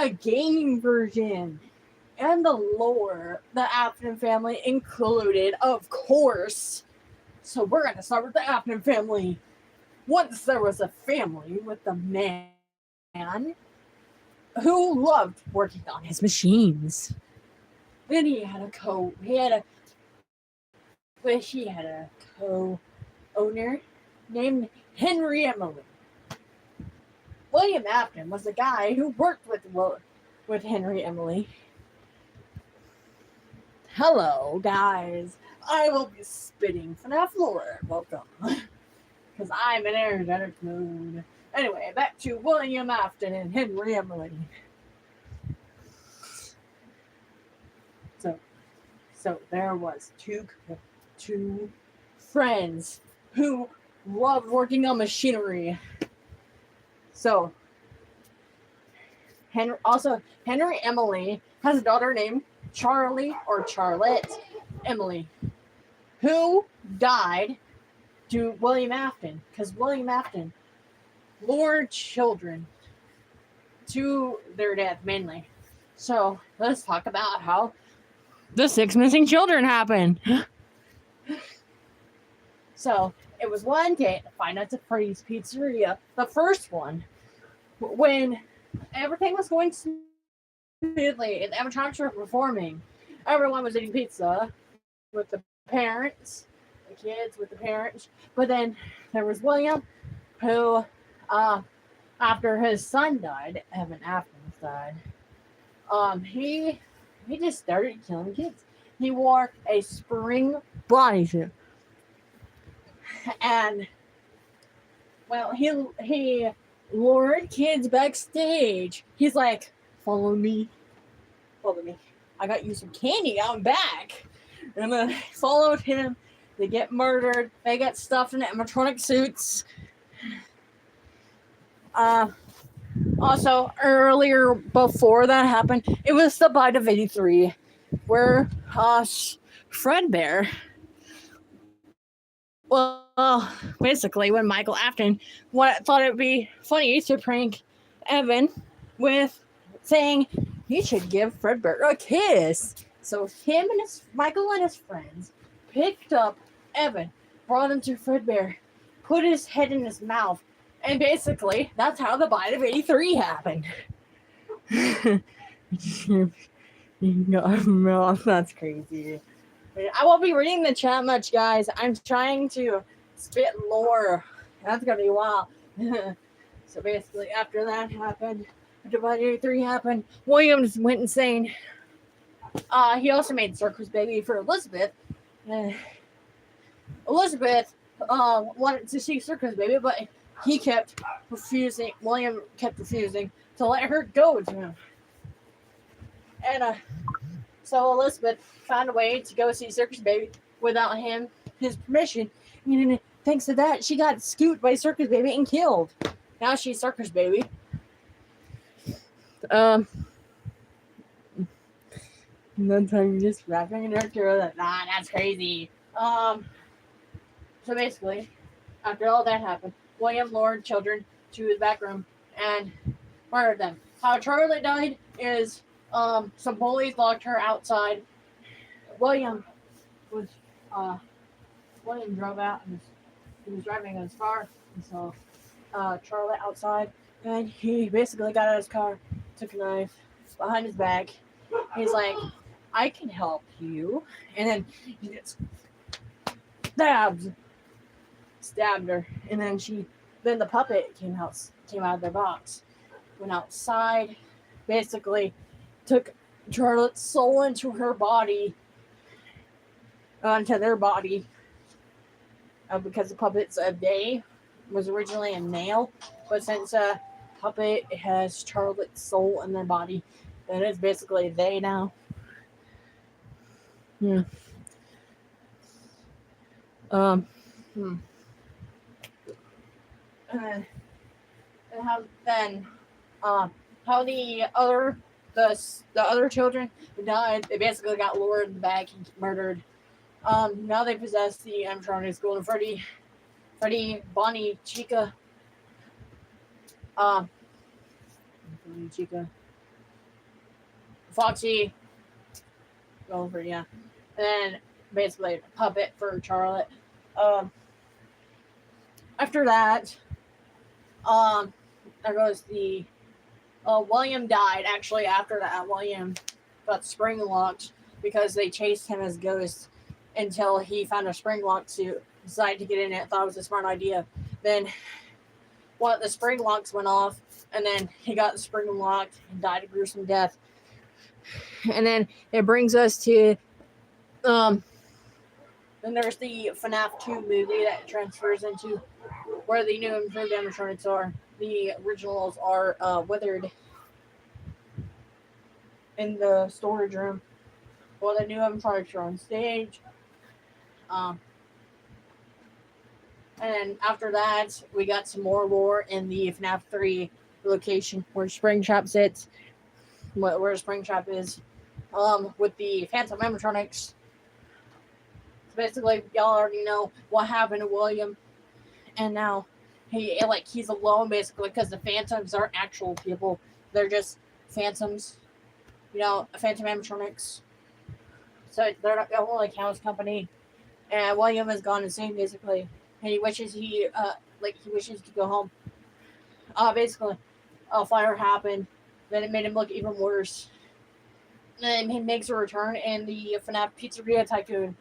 a gaming version. And the lore the Afton family included, of course. So we're going to start with the Afton family. Once there was a family with a man who loved working on his machines. Then he had a co-owner named Henry Emily. William Afton was the guy who worked with Henry Emily. Hello, guys. I will be spitting FNAF lore. Welcome. Because I'm in energetic mood. Anyway, back to William Afton and Henry Emily. So there was two friends who loved working on machinery. So Henry Emily has a daughter named Charlie or Charlotte Emily, who died to William Afton, because William Afton lured children to their death mainly. So let's talk about how the 6 missing children happened. So it was one day at Five Nights at Freddy's Pizzeria, the first one, when everything was going smoothly and the animatronics were performing. Everyone was eating pizza with the parents, the kids with the parents. But then there was William, who, after his son died, Evan Atkins died, he just started killing kids. He wore a spring bodysuit. And, well, he lured kids backstage. He's like, follow me. I got you some candy out back. And then followed him. They get murdered. They get stuffed in animatronic suits. Also, earlier, before that happened, it was the Bite of 83, where Fredbear, well, basically, when Michael Afton thought it would be funny to prank Evan with saying he should give Fredbear a kiss. So Michael and his friends picked up Evan, brought him to Fredbear, put his head in his mouth, and basically, that's how the Bite of 83 happened. No, that's crazy. I won't be reading the chat much, guys. I'm trying to spit lore. That's going to be a while. So basically, after that happened, after Bite of 83 happened, Williams went insane. He also made Circus Baby for Elizabeth. Elizabeth wanted to see Circus Baby, but William kept refusing to let her go to him. And so Elizabeth found a way to go see Circus Baby without his permission. And thanks to that, she got scooped by Circus Baby and killed. Now she's Circus Baby. That's how you just wrapping in her through that. Nah, that's crazy. So basically, after all that happened, William lured children to his back room and murdered them. How Charlotte died is some bullies locked her outside. William drove out and he was driving in his car and saw Charlotte outside, and he basically got out of his car, took a knife behind his back. He's like, I can help you. And then he just stabbed her. And then the puppet came out of their box, went outside, basically took Charlotte's soul into their body, because the puppet's was originally a nail, but since puppet has Charlotte's soul in their body, then it's basically they now. And how the other children who died, they basically got lured back and murdered. Now they possess the animatronics Golden Freddy, Bonnie, Chica, Foxy, over, yeah. And then basically a puppet for Charlotte. Um, After that, there goes the William died. Actually, after that, William got spring locked because they chased him as ghosts until he found a spring lock to decide to get in it. Thought it was a smart idea. Then the spring locks went off, and then he got the spring locked and died a gruesome death. And then it brings us to then there's the FNAF 2 movie that transfers into where the new improved animatronics are. The originals are withered in the storage room, while the new animatronics are on stage. And then after that, we got some more lore in the FNAF 3 location where Springtrap sits, where Springtrap is, with the Phantom animatronics. So basically, y'all already know what happened to William, and now he's alone basically because the Phantoms aren't actual people; they're just phantoms, Phantom animatronics. So they're not only Cows Company, and William is gone insane basically, and he wishes he wishes to go home. Basically, a fire happened, then it made him look even worse. And then he makes a return in the FNAF Pizzeria Tycoon.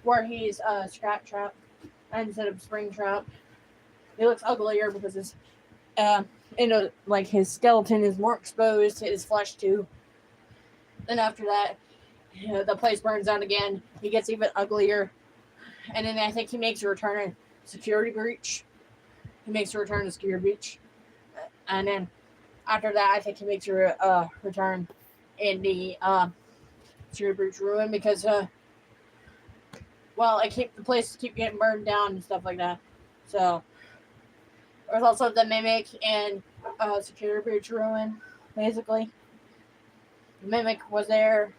Where he's Scrap Trap instead of Springtrap. He looks uglier because his his skeleton is more exposed to his flesh too. Then after that, the place burns down again. He gets even uglier, and then I think he makes a return in Security Breach. He makes a return to Security Breach, and then after that, I think he makes a return in the Security Breach ruin because the place keep getting burned down and stuff like that. So there's also the Mimic and Security Breach ruin, basically. The Mimic was there.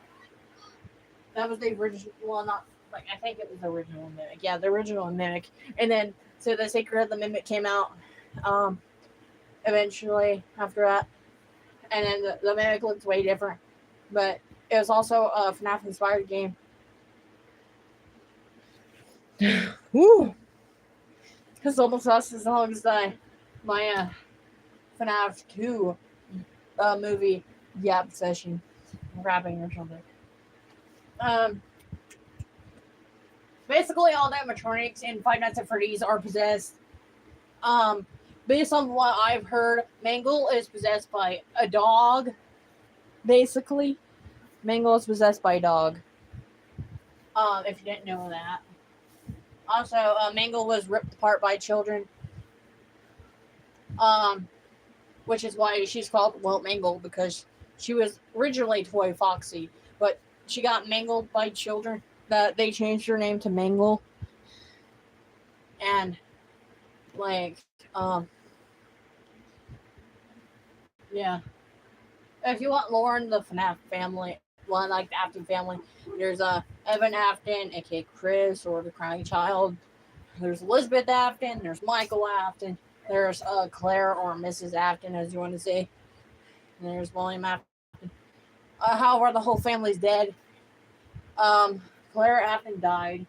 That was the original. Well, not I think it was the original Mimic. Yeah, the original Mimic. And then so the Secret of the Mimic came out. Eventually after that, and then the Mimic looks way different, but it was also a FNAF inspired game. Woo! It's almost lost as long as my FNAF 2 movie yap session rapping or something. Basically all the animatronics in Five Nights at Freddy's are possessed. Based on what I've heard, Mangle is possessed by a dog. Basically, Mangle is possessed by a dog. If you didn't know that. Also, Mangle was ripped apart by children. Which is why she's called Mangle, because she was originally Toy Foxy, but she got mangled by children. That they changed her name to Mangle. And yeah. If you want lore in the FNAF family, the Afton family, there's Evan Afton, aka Chris, or the Crying Child. There's Elizabeth Afton. There's Michael Afton. There's Claire, or Mrs. Afton, as you want to say. And there's William Afton. However, the whole family's dead. Claire Afton died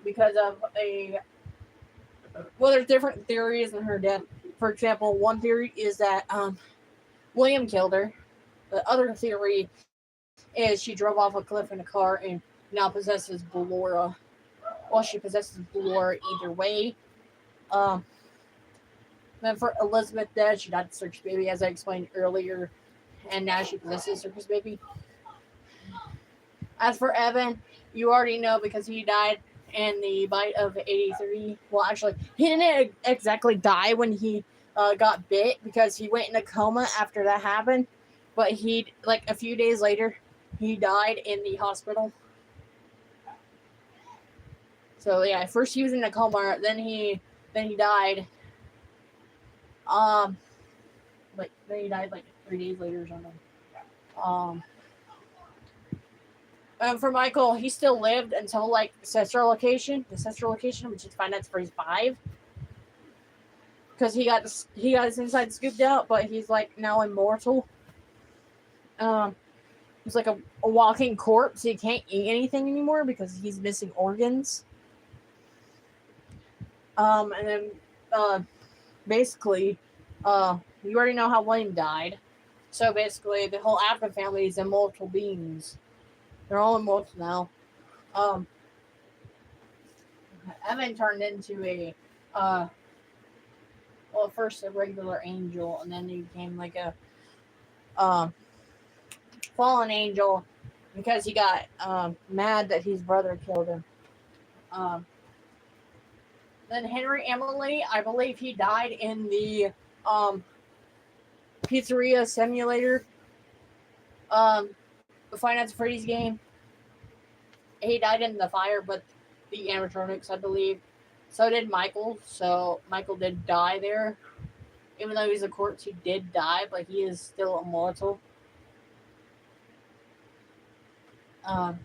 because of there's different theories in her death. For example, one theory is that William killed her. The other theory is she drove off a cliff in a car and now possesses Ballora. Well, she possesses Ballora either way. Then for Elizabeth dead, she died of Circus Baby, as I explained earlier, and now she possesses Circus Baby. As for Evan, you already know because he died in the bite of 83. Well, actually, he didn't exactly die when he got bit because he went in a coma after that happened. But a few days later, he died in the hospital. So yeah, first he was in a coma, then he died. Then he died 3 days later or something. For Michael, he still lived until the Central Location, which is Five Nights at Freddy's 5. Because he got his inside scooped out, but he's now immortal. He's like a walking corpse. He can't eat anything anymore because he's missing organs. And then basically, you already know how William died. So basically, the whole African family is immortal beings. They're all immortal now. Um, Evan turned into well, first a regular angel, and then he became like a um, fallen angel because he got mad that his brother killed him. Um, then Henry Emily, I believe he died in the um, pizzeria simulator, the Five Nights at Freddy's game. He died in the fire, but the animatronics, I believe. So did Michael. So Michael did die there. Even though he's a corpse, he did die, but he is still immortal. Um,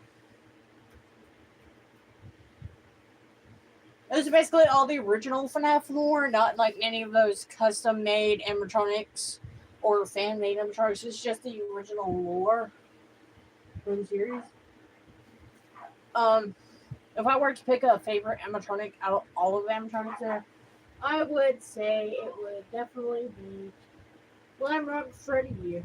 This is basically all the original FNAF lore, not like any of those custom-made animatronics or fan-made animatronics. It's just the original lore for the series. If I were to pick a favorite animatronic out of all of the animatronics there, I would say it would definitely be Glamrock Freddy.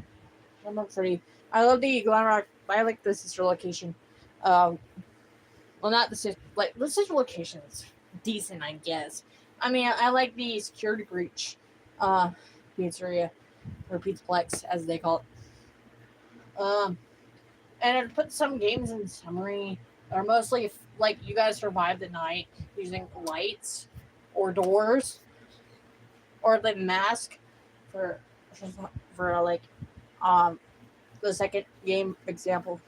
Glamrock Freddy. I love the Glamrock. I like the sister location. Well, not the sister. Like the sister location is decent, I guess. I mean, I like the security breach, pizzeria or pizzaplex as they call it. And it puts some games in summary. Are mostly like you guys survive the night using lights or doors or the mask for like the second game example.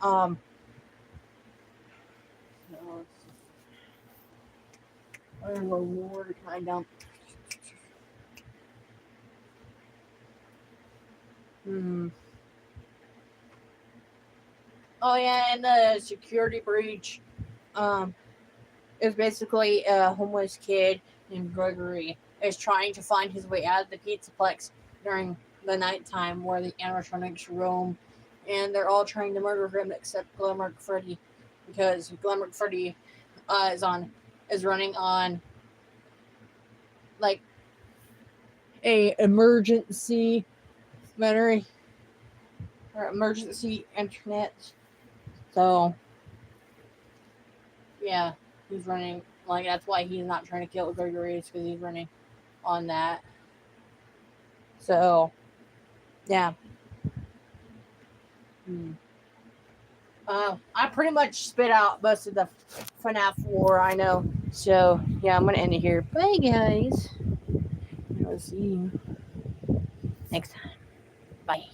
I don't know more kind of. Oh yeah, and the security breach is basically a homeless kid named Gregory is trying to find his way out of the pizzaplex during the nighttime where the animatronics roam, and they're all trying to murder him except Glamrock Freddy because Glamrock Freddy is running on like a emergency battery or emergency internet. So yeah, he's running like that's why he's not trying to kill Gregory because he's running on that. So yeah. I pretty much spit out most of the FNAF lore I know. So yeah, I'm gonna end it here. Bye guys. I'll see you next time. Bye.